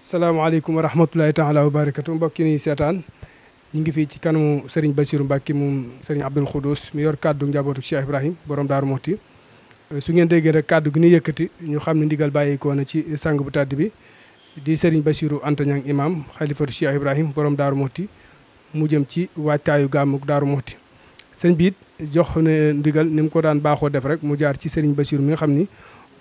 salaamaaleykum wa rahmatulahi taala wa barakatu mbokki ni seetaan ñu ngi fii ci kanamu Serigne Bassirou Mbacke moom Serigne Abdoul Khoudous mi yor kaddu njabootu Cheikh Ibrahim borom Daaru Muxti su ngeen déggee rek kaddu gi ñu yëkkati ñu xam ne ndigal bàyyikoo na ci sang bu tàdd bi di Serigne Bassirou Anta Niang imam xalifatu Cheikh Ibrahim borom Daaru Muxti mu jëm ci waajtaayu gàmmuk Daaru Muxti sëñ bi it jox ne ndigal ni mu ko daan baaxoo def rek mu jaar ci Serigne Bassirou mi nga xam ni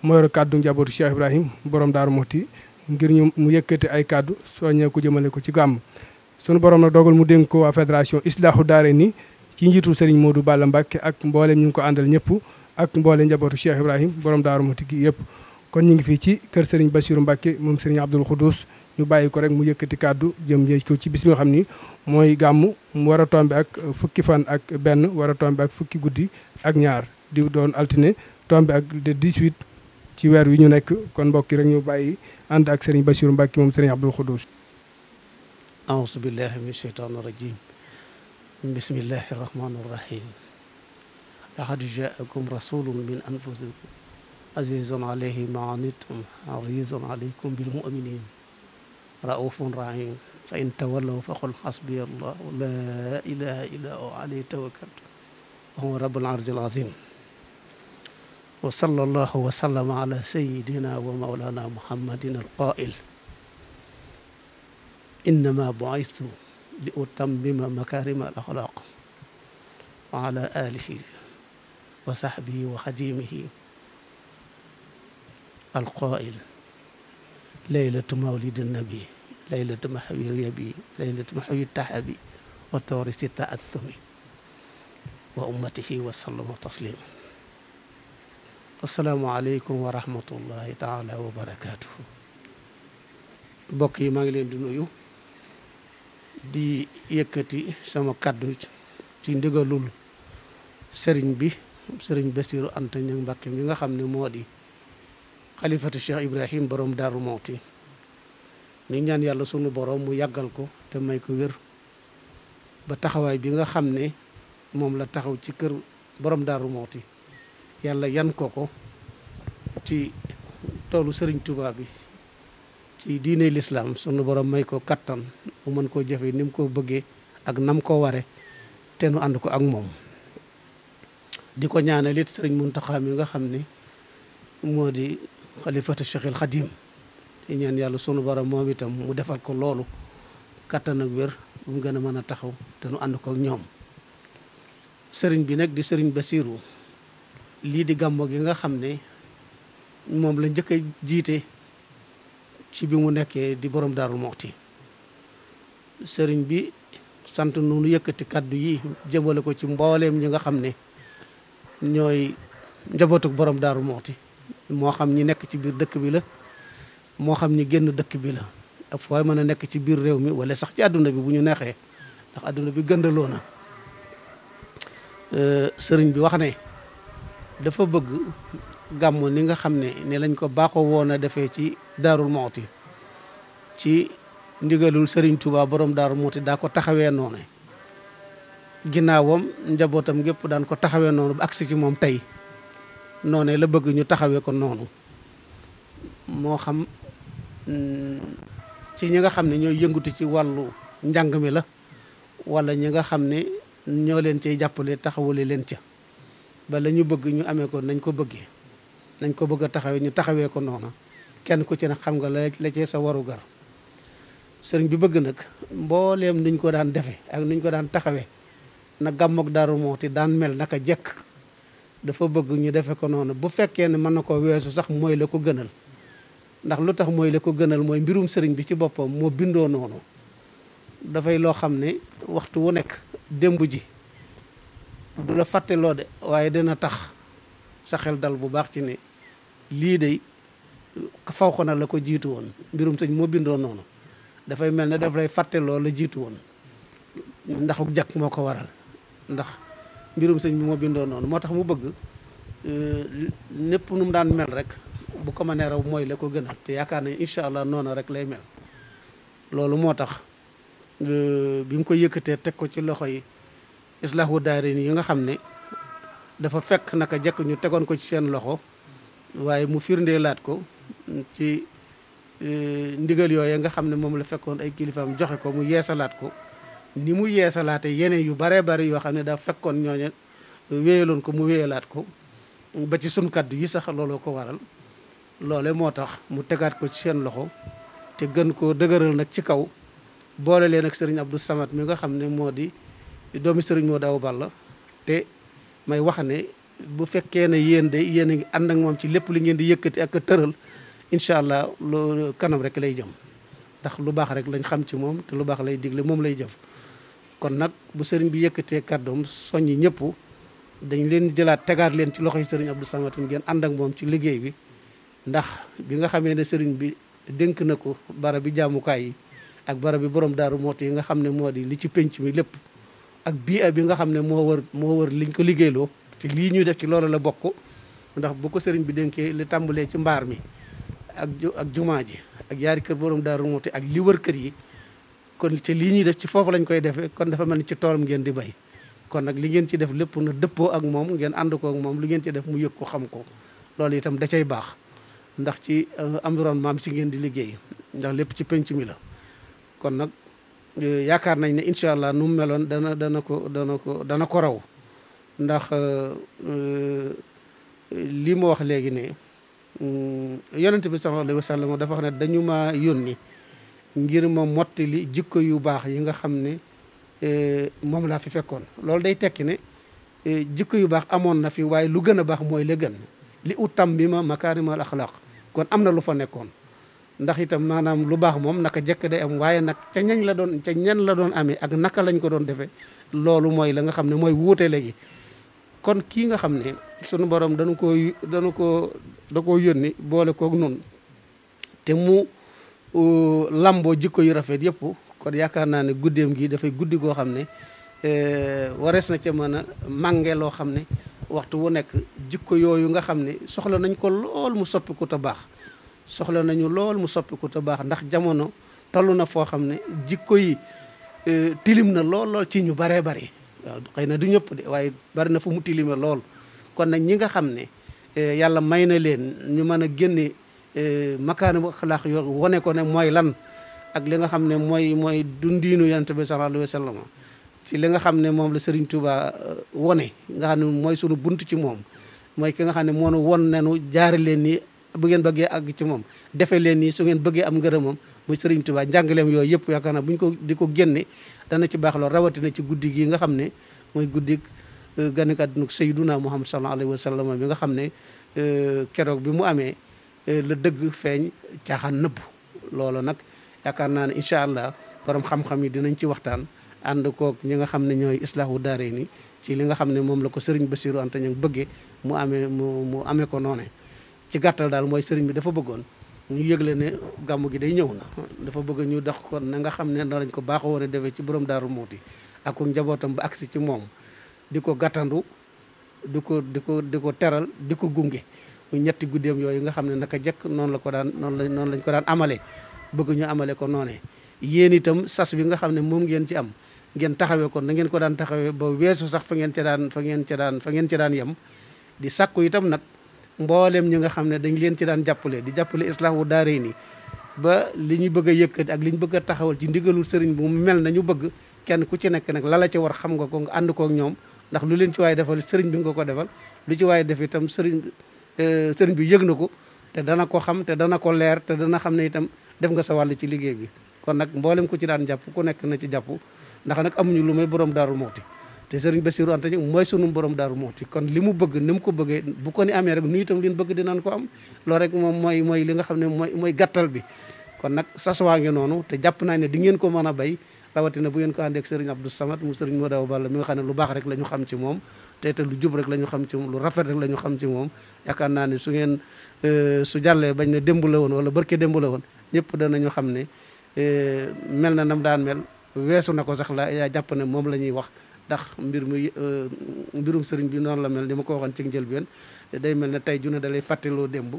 moo yor kaddu njabootu Cheikh Ibrahim borom Daaru Muxti ngir ñu mu yëkkati ay kaddu soññee ko jëmale ko ci gàmm sunu borom nag dogal mu dénk ko waa fédération Islaahu Daarayni ci njiitu Serigne Modou Balla Mbacke ak mboolem ñu ngi ko àndal ñëpp ak mboolem njabootu Cheikh Ibrahim borom Daaru Muxti gi yëpp. kon ñu ngi fii ci kër Serigne Bassirou Mbacke moom Serigne Abdoul Khoudous ñu bàyyi ko rek mu yëkkati kaddu jëm ko ci bis mi nga xam ni mooy gàmm mu war a tombe ak fukki fan ak benn war a tombe ak fukki guddi ak ñaar di doon altine tombe ak le 18 ci weer wi ñu nekk kon mbokk yi rek ñu bàyyi ànd ak Serigne Bassirou Mbacke moom Serigne Abdoul Khoudous. أعوذ بالله من الشيطان الرجيم بسم الله الرحمن الرحيم لقد جاءكم رسول من أنفسكم عزيز عليه ما عنتم حريص عليكم بالمؤمنين رؤوف رحيم فإن تولوا فقل حسبي الله لا إله إلا هو عليه توكلت وهو رب العرش العظيم وصلى الله وسلم على سيدنا ومولانا محمد القائل إنما بعثت لأتمم مكارم الأخلاق وعلى آله وصحبه وخديمه القائل ليلة مولد النبي ليلة محوي اليبي ليلة محوي التحبي وتورث التأثم وأمته وسلم تسليما السلام عليكم ورحمة الله تعالى وبركاته بقي مانغلين دنيو di yëkkati sama kaddu ci ndigalul sëriñ bi sëriñ Bassirou Anta Niang Mbacke mi nga xam ne moo di xalifatu Cheikh Ibrahim borom Daaru Muxti ni ñaan yàlla sunu borom mu yàggal ko te may ko wér ba taxawaay bi nga xam ne moom la taxaw ci kër borom Daaru Muxti yàlla yan ko ci toolu sëriñ Touba bi ci diine l'islam sunu borom may ko kattan mu mën koo jëfe ni mu ko bëggee ak nam ko ware te nu ànd ko ak moom di ko ñaanal it sëriñ Muntaxa mi nga xam ne moo di xalifatu Cheikhul Xadim di ñaan yàlla sunu borom moom itam mu defal ko loolu kattan ak wér bu mu gën a mën a taxaw te nu ànd ko ak ñoom sëriñ bi nag di sëriñ Bassirou lii di gàmmo gi nga xam ne moom la njëkk a jiite ci bi mu nekkee di borom Daaru Muxti sëriñ bi sant nu yëkkati kaddu yi jëmale ko ci mbooleem ñi nga xam ne ñooy njabootuk borom Daaru Muxti moo xam ñi nekk ci biir dëkk bi la moo xam ñi génn dëkk bi la ak fooy mën a nekk ci biir réew mi wala sax ci àdduna bi bu ñu neexee ndax àdduna bi gëndaloo na sëriñ bi wax ne dafa bëgg gàmm ni nga xam ne ni lañ ko baaxoo woon a defee ci Daarul Muxti ci ndigalul Serigne Touba borom Daaru Muxti daa ko taxawee noonu ginnaawam njabootam gépp daan ko taxawee noonu ba agsi ci moom tey noone la bëgg ñu taxawee ko noonu moo xam ci ñi nga xam ne ñooy yëngutu ci wàllu njàng mi la wala ñi nga xam ne ñoo leen cay jàppale taxawale leen ca ba la ñu bëgg ñu amee ko nañ ko bëggee nañ ko bëgg a taxawee ñu taxawee ko noonu kenn ku ci nag xam nga la ci sa waru gar sëriñ bi bëgg nag mbooleem nuñ ko daan defe ak nuñ ko daan taxawee na gàmmook Daaru Muxti daan mel naka jekk dafa bëgg ñu defe ko noonu bu fekkee ne mën na ko weesu sax mooy la ko gënal ndax lu tax mooy la ko gënal mooy mbirum sëriñ bi ci boppam moo bindoo noonu dafay loo xam ne waxtu wu nekk démb ji du la fàtteloo de waaye dina tax sa xel dal bu baax ci ne lii de faw ko na la ko jiitu woon mbirum sëñ moo bindoo noonu dafay mel ne daf lay fàtteloo la jiitu woon ndaxu jàkk moo ko waral ndax mbirum sëñ bi moo bindoo noonu moo tax mu bëgg népp nu mu daan mel rek bu ko mënee raw mooy la ko gënal te yaakaar nañ incha allah noonu rek lay mel loolu moo tax bi mu ko yëkkatee teg ko ci loxo yi Islaahu Daarayni yi nga xam ne dafa fekk naka jekk ñu tegoon ko ci seen loxo waaye mu firndeelaat ko ci ndigal yooye nga xam ne moom la fekkoon ay kilifaam joxe ko mu yeesalaat ko ni mu yeesalaate yeneen yu baree bari yoo xam ne daa fekkoon ñooñe wéyaloon ko mu wéyalaat ko ba ci sunu kaddu yi sax looloo ko waral loole moo tax mu tegaat ko ci seen loxo te gën koo dëgëral nag ci kaw boole leen ak sëriñ Abdou Samad mi nga xam ne moo di doomi sëriñ moo daaw Balla te may wax ne bu fekkee ne yéen de yéen a ngi ànd ak moom ci lépp li ngeen di yëkkati ak tëral incha allah lu kanam rek lay jëm ndax lu baax rek lañ xam ci moom te lu baax lay digle moom lay jëf kon nag bu sëriñ bi yëkkatee kàddoom soññi ñëpp dañ leen jëlaat tegaat leen ci loxoy sëriñ Abdou Samad ngeen ànd ak moom ci liggéey bi ndax bi nga xamee ne sëriñ bi dénk na ko barab bi jaamukaay yi ak barab bi borom daaru mooti yi nga xam ne moo di li ci penc mi lépp ak bii bi nga xam ne moo wër liñ ko liggéeyloo te lii ñuy def ci loolu la bokk ndax bu ko sëriñ bi dénkee li tàmbalee ci mbaar mi ak jumaa ji ak yaari kër borom daaru mooti ak li wër kër yi kon te lii ñuy def ci foofu lañ koy defee kon dafa mel ni ci toolam ngeen di bay kon nag li ngeen ci def lépp na dëppoo ak moom ngeen ànd ko ak moom li ngeen ci def mu yëg ko xam ko loolu itam da cay baax ndax ci environnement bi ci ngeen di liggéey ndax lépp ci penc mi la kon nag yaakaar nañ ne incha allah nu mu meloon dana ko raw ndax lii ma wax léegi ne yonent bi sallallahu alayhi wa sallam dafa wax ne dañu ma yónni ngir ma mottali jikko yu baax yi nga xam ne moom laa fi fekkoon loolu day tekki ne jikko yu baax amoon na fi waaye lu gën a baax mooy la gën li utam bi ma makaarimal axlaaq kon am na lu fa nekkoon ndax itam maanaam lu baax moom naka jekk day am waaye nag ca ñan la doon amee ak naka lañ ko doon defee loolu mooy la nga xam ne mooy wuute léegi kon kii nga xam ne sunu borom da koo yónni boole koog nun te mu lamboo jikko yu rafet yëpp kon yaakaar naa ne guddeem gi dafay guddi goo xam ne warees na ca mën a mànge loo xam ne waxtu wu nekk jikko yooyu nga xam ne soxla nañ ko lool mu soppiku te baax soxla nañu lool mu soppiku te baax ndax jamono toll na foo xam ne jikko yi tilim na lool ci ñu baree bari waaw xëy na du ñëpp de waaye bari na fu mu tilime lool kon nag ñi nga xam ne yàlla may na leen ñu mën a génne makaani xalaax yoo wane ko ne mooy lan ak li nga xam ne mooy dundiinu yonent bi sallallahu alayhi wa sallam ci li nga xam ne moom la Serigne Touba wone nga xam ne mooy sunu bunt ci moom mooy ki nga xam ne moo nu won nenu jaari leen nii bu ngeen bëggee àgg ci moom defee leen nii su ngeen bëggee am ngërëmam muy Serigne Touba njàngaleem yooyu yëpp yaakaar naa bu ñu ko di ko génne dana ci baax lool rawatina ci guddi gi nga xam ne mooy guddi ganek àdduna Sayyiduna Muhammad sallallahu alayhi wa sallam bi nga xam ne keroog bi mu amee la dëgg feeñ caaxaan nëbb loolu nag yaakaar naa ne incha allah borom xam-xam yi dinañ ci waxtaan ànd koog ñi nga xam ne ñooy islaahu daare ni ci li nga xam ne moom la ko Serigne Bassirou Anta Niang bëggee mu amee ko noone ci gàttal daal mooy Serigne bi dafa bëggoon ñu yëgle ne gàmmu gi day ñëw na dafa bëgg ñu dox ko na nga xam ne lañ ko baaxoo woon a defee ci borom Daaru Muuti ak ko njabootam ba agsi ci moom di ko gàttandu di ko teral di ko gunge muy ñetti guddeem yooyu nga xam ne naka jekk noonu lañ ko daan amale bëgg ñu amale ko noonee yéen itam sas bi nga xam ne moom ngeen ci am ngeen taxawee ko na ngeen ko daan taxawee ba weesu sax fa ngeen ca daan yem di sàkku itam nag mboolem ñi nga xam ne dañ leen ci daan jàppale di jàppale islaahu daare ni ba li ñu bëgg a yëkkati ak li ñu bëgg a taxawal ci ndigalul sëriñ bi mu mel na ñu bëgg kenn ku ci nekk nag la ci war xam nga ko nga ànd kook ñoom ndax lu leen ci waaye defal sëriñ bi nga ko defal lu ci waaye def itam sëriñ bi yëg na ko te dana ko xam te dana ko leer te dana xam ne itam def nga sa wàll ci liggéey bi kon nag mboolem ku ci daan jàpp ku nekk na ci jàpp ndax nag amuñu lu may borom Daaru Muuti te Serigne Bassirou Anta Niang mooy sunu borom Daaru Muuti kon li mu bëgg ni mu ko bëggee bu ko ni amee rek nu itam li ñu bëgg dinañ ko am loolu rek moom mooy li nga xam ne mooy gàttal bi kon nag saswaa ngi noonu te jàpp naa ne di ngeen ko mën a bay rawatina bu ngeen ko àndee ak Serigne Abdou Samad mu Serigne Modaw Balla mi nga xam ne lu baax rek la ñu xam ci moom te lu jub rek la ñu xam ci moom lu rafet rek la ñu xam ci moom yaakaar naa ne su jàllee bañ ne démb la woon wala barke démb la woon ñëpp danañu xam ne mel na nam daan mel weesu na ko sax la yaa jàpp ne moom la ñuy wax ndax mbirum sëriñ bi noonu la mel ni ma ko waxoon ci njëlbeen day mel ne tey june da lay fàttaloo démb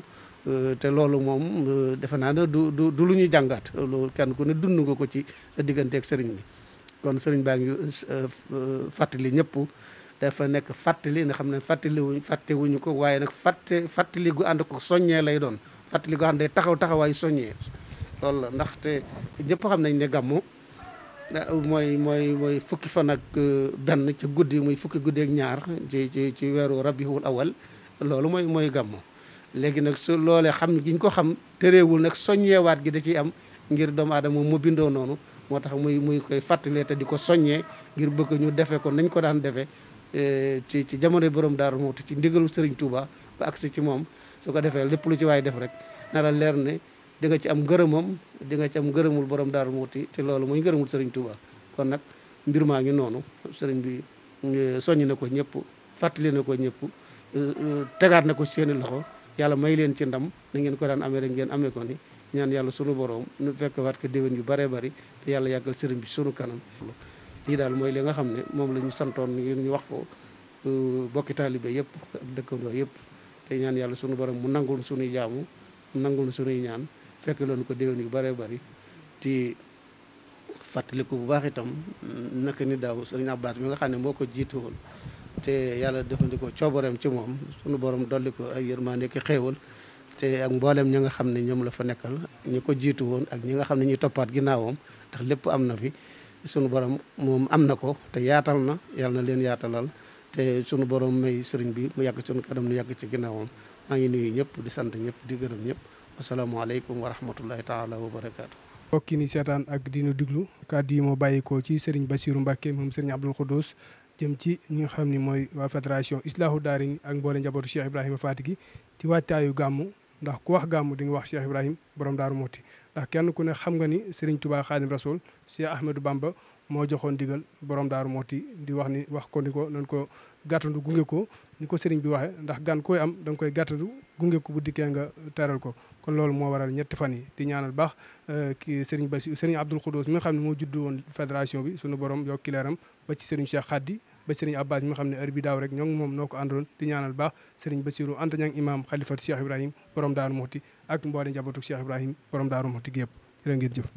te loolu moom defe naa ne du lu ñuy jàngaat loolu kenn ku ne dund nga ko ci sa digganteeg sëriñ bi kon sëriñ baa ngi fàttali ñëpp dafa nekk fàttali nga xam ne fàttewuñu ko waaye nag fàttali gu ànd ko soññee lay doon fàttali gu ànd day taxawaayu soññee loolu la ndaxte ñëpp xam nañ ne gàmmu mooy fukki fan ak benn ci guddi muy fukki guddi ak ñaar ci weeru rabiul awal loolu mooy gàmmu. léegi nag su loolee xam gi ñu ko xam tereewul nag soññeewaat gi da ciy am ngir doomu aadama mu bindoo noonu moo tax muy koy fàttalee te di ko soññee ngir bëgg ñu defee ko nañ ko daan defee ci jamono borom Daaru Muxti ci ndigalu Serigne Touba ba agsi ci moom su ko defee lépp lu ci waay def rek na la leer ne di nga ci am ngërëmam di nga ci am ngërëmul borom Daaru Muxti te loolu mooy ngërëmul Serigne Touba. kon nag mbir maa ngi noonu Serigne bi soññ na ko ñëpp fàttali na ko ñëpp tegaat na ko seeni loxo yàlla may leen ci ndam na ngeen ko daan amee rek ngeen amee ko ni ñaan yàlla sunu borom nu fekk waat ko déwén yu bëree bëri te yàlla yàggal Serigne bi sunu kanam. lii daal mooy li nga xam ne moom la ñu santoon ngir ñu wax ko bokki taalibe yëpp ak dëkkandoo yëpp te ñaan yàlla sunu borom mu nangul sunuy jaamu mu nangul sunuy ñaan fekk loonu ko déwén yu bëree bëri di fàttaliku bu baax itam naka ni daaw Serigne Abbas mi nga xam ne moo ko jiitu woon te yàlla defandikoo coobareem ci moom sunu borom dolli ko ay yërmande ki xéewal te ak mboolem ñi nga xam ne ñoom la fa nekkal ñi ko jiitu woon ak ñi nga xam ne ñuy toppaat ginnaawam ndax lépp am na fi sunu borom moom am na ko te yaatal na yàlla na leen yaatalal te sunu borom may sëriñ bi mu yàgg sunu kanam nu yàgg ci ginnaawam maa ngi nuyu ñëpp di sant ñëpp di gërëm ñëpp asalaamaaleykum wa rahmatullahi taala wa barakaatu. mbokk yi ni seetaan ak diinu diglu kàddu yi moo bàyyikoo ci Serigne Bassirou Mbacké moom Serigne Abdoul Khoudous jëm ci ñi nga xam ni mooy waa fédération Islaahu Daarayn ak mboole njabootu Cheikh Ibrahima Fatick ci waajtaayu gàmmu ndax ku wax gàmmu di nga wax Cheikh Ibrahima borom Daaru Muxti ndax kenn ku ne xam nga ni Serigne Touba Khadim Rasoul Cheikh Ahmadou Bamba moo joxoon digal borom Daaru Muxti di wax ko ni ko nañ ko gàttandu gunge ko ni ko Serigne bi waxee ndax gan koy am da nga koy gàttandu gunge ko bu dikkee nga teral ko kon loolu moo waral ñetti fan yi di ñaanal baax kii Serigne Bassirou Serigne Abdoul Khoudous mi nga xam ne moo juddu woon fédération bi sunu borom yokki leeram ba ci Serigne Cheikh Khady ba Serigne Abbas mi nga xam ne heure bi daaw rek ñoo ngi moom noo ko àndoon di ñaanal baax Serigne Bassirou Anta Niang imam xalifatu Cheikh Ibrahim borom Daaru Muxti ak mboole njabootu Cheikh Ibrahim borom Daaru Muxti gi yëpp jërë ngeen jëf